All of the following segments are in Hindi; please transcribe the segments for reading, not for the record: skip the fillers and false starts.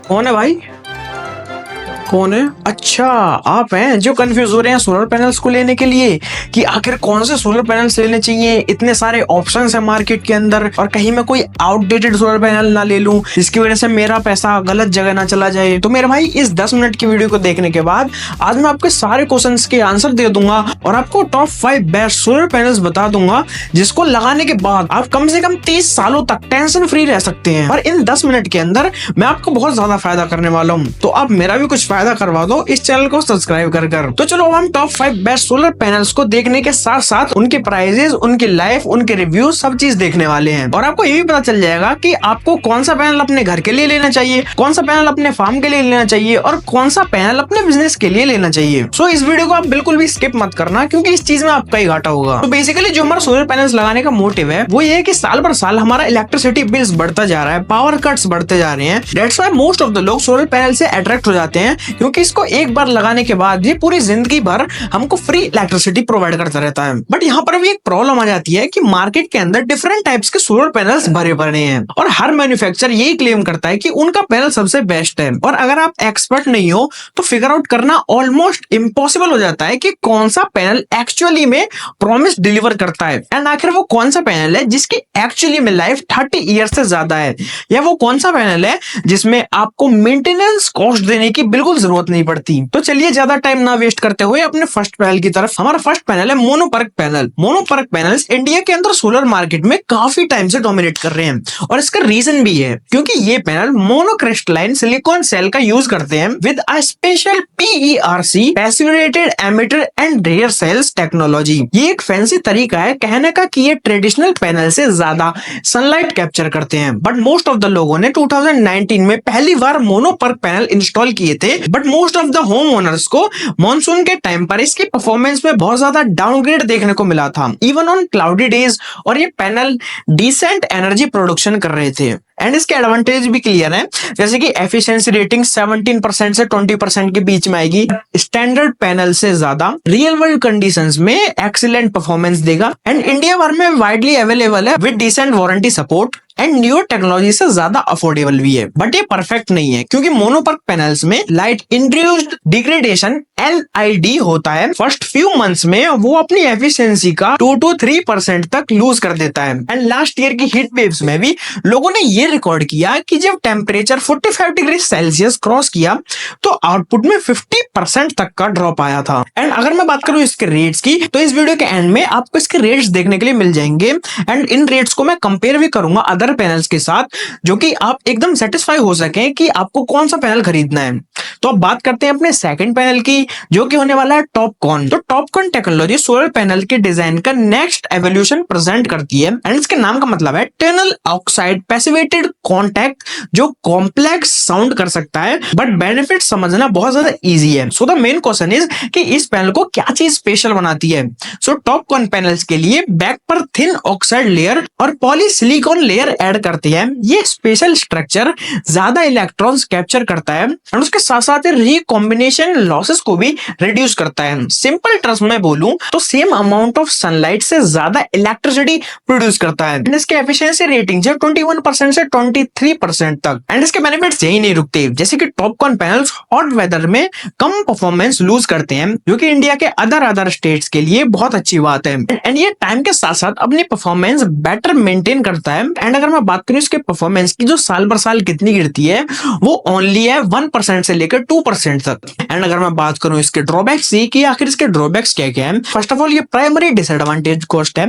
कौन है भाई? कौन है? अच्छा, आप हैं जो कंफ्यूज हो रहे हैं सोलर पैनल्स को लेने के लिए कि आखिर कौन से सोलर पैनल्स लेने चाहिए। इतने सारे ऑप्शंस हैं मार्केट के अंदर और कहीं मैं कोई आउटडेटेड सोलर पैनल ना ले लूं जिसकी वजह से मेरा पैसा गलत जगह ना चला जाए। तो मेरे भाई इस 10 मिनट की वीडियो को देखने के बाद आज मैं आपके सारे क्वेश्चंस के आंसर दे दूंगा और आपको टॉप 5 बेस्ट सोलर पैनल्स बता दूंगा जिसको लगाने के बाद आप कम से कम 30 सालों तक टेंशन फ्री रह सकते हैं। और इन 10 मिनट के अंदर मैं आपको बहुत ज्यादा फायदा करने वाला हूँ, तो आप मेरा भी कुछ फायदा करवा दो इस चैनल को सब्सक्राइब कर। तो चलो हम टॉप 5 बेस्ट सोलर पैनल्स को देखने के साथ साथ उनके प्राइजेस, उनकी लाइफ, उनके रिव्यू सब चीज देखने वाले हैं। और आपको ये भी पता चल जाएगा कि आपको कौन सा पैनल अपने घर के लिए लेना चाहिए, कौन सा पैनल अपने फार्म के लिए लेना चाहिए और कौन सा पैनल अपने बिजनेस के लिए लेना चाहिए। सो इस वीडियो को आप बिल्कुल भी स्किप मत करना क्योंकि इस चीज में आपका ही घाटा होगा। तो बेसिकली जो हमारा सोलर पैनल्स लगाने का मोटिव है वो ये है कि साल भर साल हमारा इलेक्ट्रिसिटी बिल्स बढ़ता जा रहा है, पावर कट्स बढ़ते जा रहे हैं। That's why most of the लोग सोलर पैनल से अट्रैक्ट हो जाते हैं क्योंकि इसको एक बार लगाने के बाद ये पूरी जिंदगी भर हमको फ्री इलेक्ट्रिसिटी प्रोवाइड करता रहता है। बट यहाँ पर भी एक प्रॉब्लम आ जाती है कि मार्केट के अंदर डिफरेंट टाइप्स के सोलर पैनल्स भरे पड़े हैं और हर मैन्युफैक्चरर यही क्लेम करता है कि उनका पैनल सबसे बेस्ट है। और अगर आप एक्सपर्ट नहीं हो तो फिगर आउट करना ऑलमोस्ट इम्पॉसिबल हो जाता है कि कौन सा पैनल एक्चुअली में प्रॉमिस डिलीवर करता है एंड आखिर वो कौन सा पैनल है जिसकी एक्चुअली में लाइफ 30 ईयर्स से ज्यादा है, या वो कौन सा पैनल है जिसमें आपको मेंटेनेंस कॉस्ट देने की बिल्कुल जरूरत नहीं पड़ती। तो चलिए ज्यादा टाइम ना वेस्ट करते हुए अपने फर्स्ट पैनल की तरफ। हमारा फर्स्ट पैनल है mono PERC panel. Mono PERC panels India के अंदर सोलर मार्केट में काफी टाइम से डोमिनेट कर रहे हैं और इसका रीजन भी है क्योंकि ये पैनल मोनोक्रिस्टलाइन सिलिकॉन सेल का यूज करते हैं with a special PERC passivated emitter and rear cells technology. ये एक फैंसी तरीका है कहने का कि ये ट्रेडिशनल पैनल से ज्यादा सनलाइट कैप्चर करते हैं। बट मोस्ट ऑफ द लोगों ने 2019 में पहली बार मोनोपर्क पैनल इंस्टॉल किए थे, but most of the home owners को मॉनसून के टाइम पर इसकी परफॉर्मेंस में बहुत ज्यादा डाउनग्रेड देखने को मिला था इवन ऑन क्लाउडी डेज। और ये पैनल डिसेंट एनर्जी प्रोडक्शन कर रहे थे एंड इसके एडवांटेज भी क्लियर है, जैसे कि एफिशिएंसी रेटिंग 17% से 20% के बीच में आएगी, स्टैंडर्ड पैनल से ज्यादा रियल वर्ल्ड कंडीशंस में एक्सीलेंट परफॉर्मेंस देगा एंड इंडिया भर में वाइडली अवेलेबल है with decent warranty support and new technology से ज्यादा अफोर्डेबल भी है। बट ये परफेक्ट नहीं है क्योंकि मोनोपर्क पैनल्स में लाइट इंड्यूस्ड डिग्रेडेशन LID होता है। फर्स्ट फ्यू मंथ्स में वो अपनी एफिशिएंसी का 2 to 3% तक लूज कर देता है एंड लास्ट ईयर की हीट वेव्स में भी लोगों ने ये रिकॉर्ड किया कि जब टेम्परेचर 45 डिग्री सेल्सियस क्रॉस किया तो आउटपुट में 50% तक का ड्रॉप आया था। एंड अगर मैं बात करूं इसके रेट्स की तो इस वीडियो के एंड में आपको इसके रेट्स देखने के लिए मिल जाएंगे एंड इन रेट्स को मैं कंपेयर भी करूंगा अदर पैनल्स के साथ जो कि आप एकदम सेटिस्फाई हो सके कि आपको कौन सा पैनल खरीदना है। तो अब बात करते हैं अपने सेकंड पैनल की जो कि होने वाला है टॉपकॉन। तो टॉपकॉन टेक्नोलॉजी सोलर पैनल के डिजाइन का नेक्स्ट एवोल्यूशन प्रेजेंट करती है एंड इसके नाम का मतलब है टनल ऑक्साइड पैसिवेटेड कॉन्टैक्ट जो कॉम्प्लेक्स साउंड कर सकता है बट बेनिफिट समझना बहुत ज्यादा इजी है। So the main question is कि इस पैनल को क्या चीज स्पेशल बनाती है। सो टॉपकॉन पैनल्स के लिए बैक पर थिन ऑक्साइड लेयर और पॉलीसिलिकॉन लेयर ऐड करती है। ये स्पेशल स्ट्रक्चर ज्यादा इलेक्ट्रॉन्स कैप्चर करता है और उसके साथ साथ रिकॉम्बिनेशन लॉसेस को भी रिड्यूस करता है। सिंपल टर्म्स में बोलूं तो सेम अमाउंट ऑफ सनलाइट से ज्यादा इलेक्ट्रिसिटी प्रोड्यूस करता है। इसके एफिशिएंसी रेटिंग है 21% से 23% तक एंड इसके बेनिफिट्स यही नहीं रुकते, जैसे कि टॉपकॉन पैनल्स हॉट वेदर में कम परफॉर्मेंस लूज करते हैं जो कि इंडिया के अदर स्टेट्स के लिए बहुत अच्छी बात है एंड ये टाइम के साथ साथ अपनी परफॉर्मेंस बेटर मेंटेन करता है। एंड अगर मैं बात करूं इसके परफॉर्मेंस की जो साल भर साल कितनी गिरती है वो ओनली है 1% से लेकर 2% तक। एंड अगर मैं बात करूं इसके ड्रॉबैक्स की आखिर इसके ड्रॉबैक्स क्या क्या है, फर्स्ट ऑफ ऑल ये प्राइमरी डिसएडवांटेज कॉस्ट है।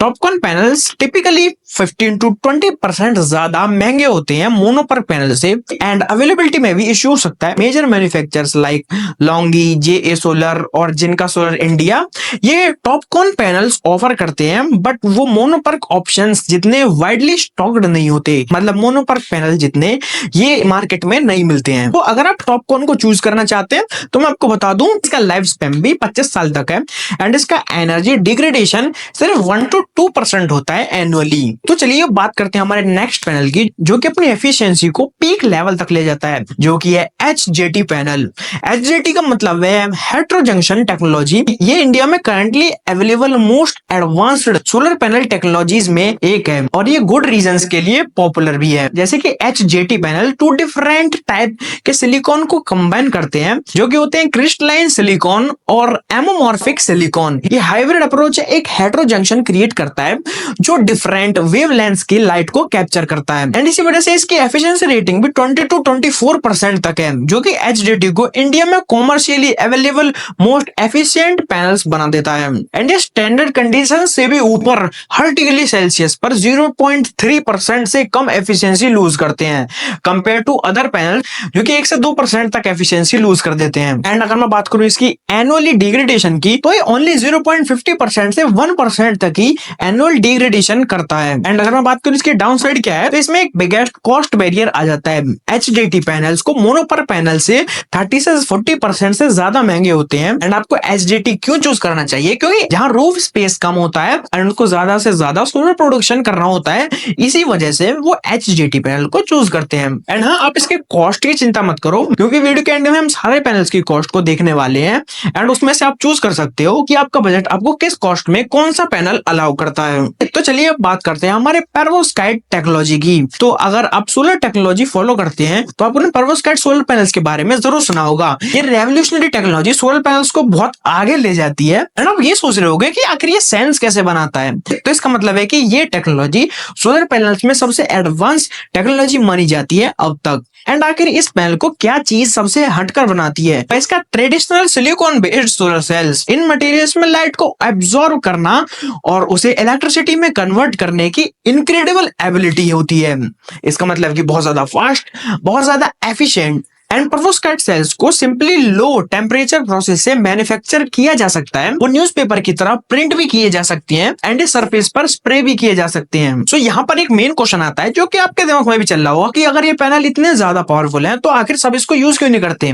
टॉपकॉन पैनल्स टिपिकली 15 to 20% ज्यादा महंगे होते हैं मोनोपर्क पैनल से एंड अवेलेबिलिटी में भी इश्यू हो सकता है। Major manufacturers like LONGi, JA solar और जिनका सोलर इंडिया ये टॉपकॉन पैनल्स ऑफर करते हैं बट वो मोनोपर्क ऑप्शंस जितने वाइडली स्टॉक्ड नहीं होते, मतलब मोनोपर्क पैनल जितने ये मार्केट में नहीं मिलते हैं। तो अगर आप टॉपकॉन को चूज करना चाहते हैं तो मैं आपको बता दूं इसका लाइफ स्पैन भी 25 साल तक है एंड इसका एनर्जी डिग्रेडेशन सिर्फ 1 to 2% होता है एनुअली। तो चलिए बात करते हैं हमारे नेक्स्ट पैनल की जो कि अपनी एफिशिएंसी को पीक लेवल तक ले जाता है जो कि है HJT पैनल। HJT का मतलब है हेट्रोजंक्शन टेक्नोलॉजी। ये इंडिया में currently available most advanced solar panel technologies में एक है और ये गुड रीजन रीजंस के लिए पॉपुलर भी है, जैसे कि HJT पैनल 2 डिफरेंट टाइप के सिलिकॉन को कंबाइन करते हैं, जो कि होते हैं क्रिस्टलाइन सिलिकॉन और एमोमॉर्फिक सिलिकॉन। ये हाइब्रिड अप्रोच एक हेटेरो जंक्शन क्रिएट करता है जो डिफरेंट वेवलेंथ्स की लाइट को कैप्चर करता है, एंड इसी वजह से इसकी एफिशिएंसी रेटिंग भी 20 to 24% तक है, जो कि HJT को इंडिया में commercially available most efficient panels बना देता है। एंड ये स्टैंडर्ड कंडीशन से भी ऊपर हर डिग्री सेल्सियस पर 0.3% से कम एफिशिएंसी लूज करते हैं कंपेयर टू अदर पैनल, जो कि 1 से 2% तक एफिशिएंसी लूज कर देते हैं। एंड अगर मैं बात करूं इसकी एनुअली डिग्रेडेशन की, तो ये ओनली 0.50% से 1% तक ही एनुअल डिग्रेडेशन करता है। एंड अगर मैं बात करूं इसकी डाउन साइड क्या है, तो इसमें एक बिगेस्ट कॉस्ट बैरियर आ जाता है। HJT पैनल्स को मोनोपर पैनल से 30 से 40% से ज्यादा महंगे होते हैं। एंड आपको HJT क्यों चूज करना चाहिए, क्योंकि जहां रूफ स्पेस कम होता है एंड उनको ज्यादा से ज्यादा सोलर प्रोडक्शन करना होता है, इसी वजह से वो HJT पैनल को चूज करते हैं। एंड हाँ, आप इसके कॉस्ट की चिंता मत करो, क्योंकि वीडियो के एंड में हम सारे पैनल्स की कॉस्ट को देखने वाले हैं एंड उसमें से आप चूज कर सकते हो कि आपका बजट आपको किस कॉस्ट में कौन सा पैनल अलाउ करता है। तो चलिए अब बात करते हैं हमारे पेरोवस्काइट टेक्नोलॉजी की। तो अगर आप सोलर टेक्नोलॉजी फॉलो करते हैं तो आपने पेरोवस्काइट सोलर पैनल्स के बारे में जरूर सुना होगा। ये रेवोल्यूशनरी टेक्नोलॉजी सोलर पैनल्स को बहुत आगे ले जाती है। एंड आप ये सोच रहे होंगे कि आखिर ये सेंस कैसे बनाता है, तो इसका मतलब है कि ये टेक्नोलॉजी सोलर पैनल्स में सबसे एडवांस टेक्नोलॉजी मानी जाती है अब तक। एंड आखिर इस पैनल को क्या चीज सबसे हटकर बनाती है, तो इसका traditional silicon based solar cells इन मटेरियल्स में लाइट को एब्जॉर्ब करना और उसे इलेक्ट्रिसिटी में कन्वर्ट करने की इनक्रेडिबल एबिलिटी होती है। इसका मतलब कि बहुत ज्यादा फास्ट, बहुत ज्यादा एफिशिएंट। एंड पेरोवस्काइट सेल्स को सिंपली लो टेम्परेचर प्रोसेस से मैन्युफैक्चर किया जा सकता है। वो न्यूज़पेपर की तरह प्रिंट भी किए जा सकती हैं एंड सरफेस पर स्प्रे भी किए जा सकते हैं। सो यहाँ पर एक मेन क्वेश्चन आता है, जो कि आपके दिमाग में भी चल रहा होगा कि अगर ये पैनल इतने ज्यादा पावरफुल हैं, तो आखिर सब इसको यूज क्यों नहीं करते।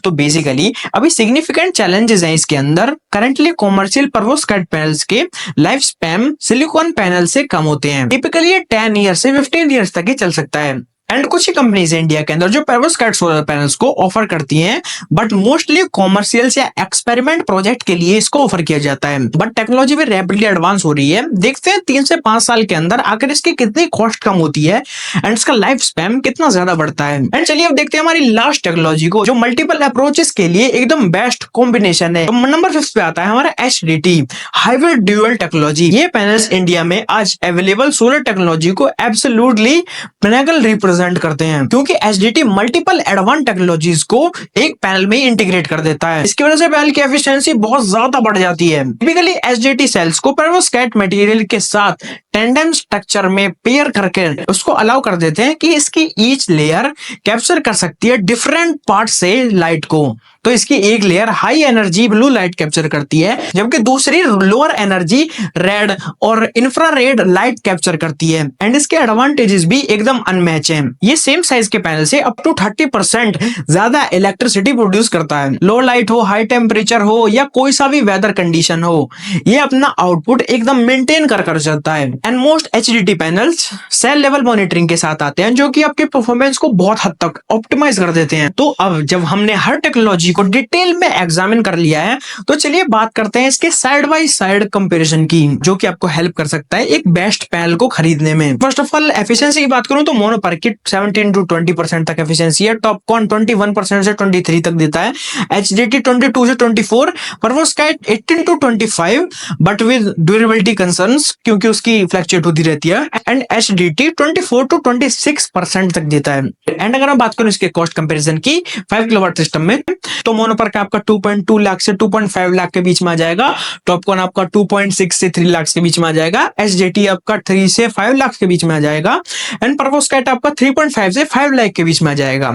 तो बेसिकली अभी सिग्निफिकेंट चैलेंजेस हैं इसके अंदर। करंटली कॉमर्शियल पेरोवस्काइट पैनल्स के लाइफ स्पैन सिलिकॉन पैनल से कम होते हैं। टिपिकली ये 10 ईयर से 15 ईयर्स तक ही चल सकता है। एंड कुछ ही कंपनीज इंडिया के अंदर जो पेरोवस्काइट सोलर पैनल्स को ऑफर करती हैं, बट मोस्टली कॉमर्शियल या एक्सपेरिमेंट प्रोजेक्ट के लिए इसको ऑफर किया जाता है। बट टेक्नोलॉजी भी रैपिडली एडवांस हो रही है। देखते हैं 3 से 5 साल के अंदर आखिर इसकी कितनी कॉस्ट कम होती है एंड इसका लाइफ स्पैन कितना ज्यादा बढ़ता है। एंड चलिए अब देखते हैं हमारी लास्ट टेक्नोलॉजी को, जो मल्टीपल अप्रोचेस के लिए एकदम बेस्ट कॉम्बिनेशन है। तो नंबर 5 पे आता है हमारा HDT हाइब्रिड ड्यूअल टेक्नोलॉजी। ये पैनल्स इंडिया में आज अवेलेबल सोलर टेक्नोलॉजी को एब्सोल्युटली पिनेकल रिप्रेजेंट करते हैं, क्योंकि HDT मल्टीपल एडवांस टेक्नोलॉजीज को एक पैनल में इंटीग्रेट कर देता है। इसकी वजह से पैनल की एफिशिएंसी बहुत ज्यादा बढ़ जाती है। टिपिकली HDT सेल्स को पेरोवस्काइट मटेरियल के साथ टेंडेम स्ट्रक्चर में पेयर करके उसको अलाउ कर देते हैं कि इसकी ईच लेयर कैप्चर कर सकती है डिफरेंट पार्ट से लाइट को। तो इसकी एक layer high energy blue light capture करती है, जबकि दूसरी लोअर एनर्जी रेड और इंफ्रारेड लाइट कैप्चर करती है। एंड इसके एडवांटेजेस भी एकदम अनमैच हैं। ये सेम साइज के पैनल से अप टू 30% ज्यादा इलेक्ट्रिसिटी प्रोड्यूस करता है। लो लाइट हो, हाई टेम्परेचर हो या कोई सा भी वेदर कंडीशन हो, ये अपना आउटपुट एकदम मेंटेन कर सकता है। And most HDT panels cell level monitoring के साथ आते हैं, जो कि आपके परफॉर्मेंस को बहुत हद तक ऑप्टिमाइज कर देते हैं। तो अब जब हमने हर टेक्नोलॉजी को डिटेल में एग्जामिन कर लिया है, तो चलिए बात करते हैं इसके साइड बाय साइड कंपैरिजन की, जो कि आपको हेल्प कर सकता है एक बेस्ट पैनल को खरीदने में। फर्स्ट ऑफ ऑल एफिशिएंसी की बात करूं तो मोनोपर की 17 to 20% तक एफिशिएंसी है। टॉपकॉन 21% से 23 तक देता है। HDT 22 से 24, perovskite 18 to 25 but with durability concerns, क्योंकि उसकी फ्लक्चुएट होती रहती है। एंड HDT 24 to 26% तक देता है। एंड अगर मैं बात करूं इसके कॉस्ट कंपैरिजन की 5 किलोवाट सिस्टम में, तो मोनोपर का आपका 2.2 लाख से 2.5 लाख के बीच में आ जाएगा। टॉपकॉन आपका 2.6 से 3 लाख के बीच में आ जाएगा। HDT आपका 3 से 5 लाख के बीच में आ जाएगा। एंड पेरोवस्काइट आपका 3.5 से 5 लाख के बीच में आ जाएगा।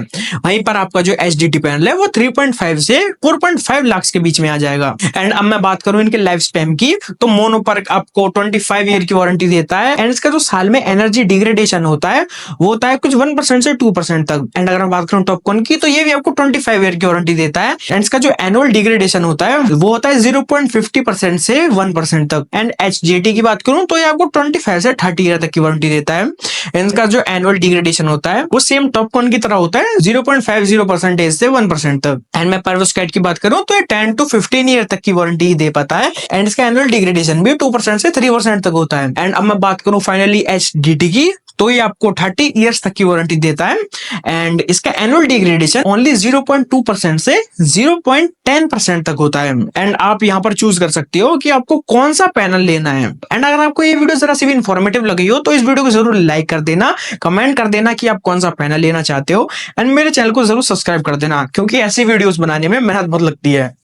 वहीं पर आपका जो HDT पैनल है वो 3.5 से 4.5 लाख के बीच में आ जाएगा। एंड अब मैं बात करूं इनके लाइफ स्पैन की, तो मोनोपर आपको 25 ईयर की वारंटी देता है। एंड इसका जो साल में एनर्जी डिग्रेडेशन होता है वो होता है कुछ 1% से 2% तक। एंड अगर मैं बात करूं टॉपकॉन की, तो ये भी आपको 25 ईयर की वारंटी देता है। एंड इसका जो एनुअल डिग्रेडेशन होता है वो होता है 0.50% से 1% तक। एंड HJT की बात करूं तो ये आपको 25 से 30 ईयर तक की वारंटी देता है। इनका जो एनुअल डिग्रेडेशन होता है वो सेम टॉपकॉन की तरह होता है 0.50% से 1% तक। एंड मैं पेरोवस्काइट की बात करूं तो ये 10 to 15 ईयर तक की वारंटी दे पाता है। एंड इसका एनुअल डिग्रेडेशन भी 2% से 3% तक होता है। एंड अब मैं बात करूं फाइनली HDT की, तो ये आपको 30 ईयर्स तक की वारंटी देता है। एंड इसका एनुअल डिग्रेडेशन ओनली 0.2% से 0.10% तक होता है। एंड आप यहाँ पर चूज कर सकते हो कि आपको कौन सा पैनल लेना है। एंड अगर आपको ये वीडियो जरा सी भी इंफॉर्मेटिव लगी हो तो इस वीडियो को जरूर लाइक कर देना, कमेंट कर देना कि आप कौन सा पैनल लेना चाहते हो, एंड मेरे चैनल को जरूर सब्सक्राइब कर देना, क्योंकि ऐसी वीडियोस बनाने में मेहनत बहुत लगती है।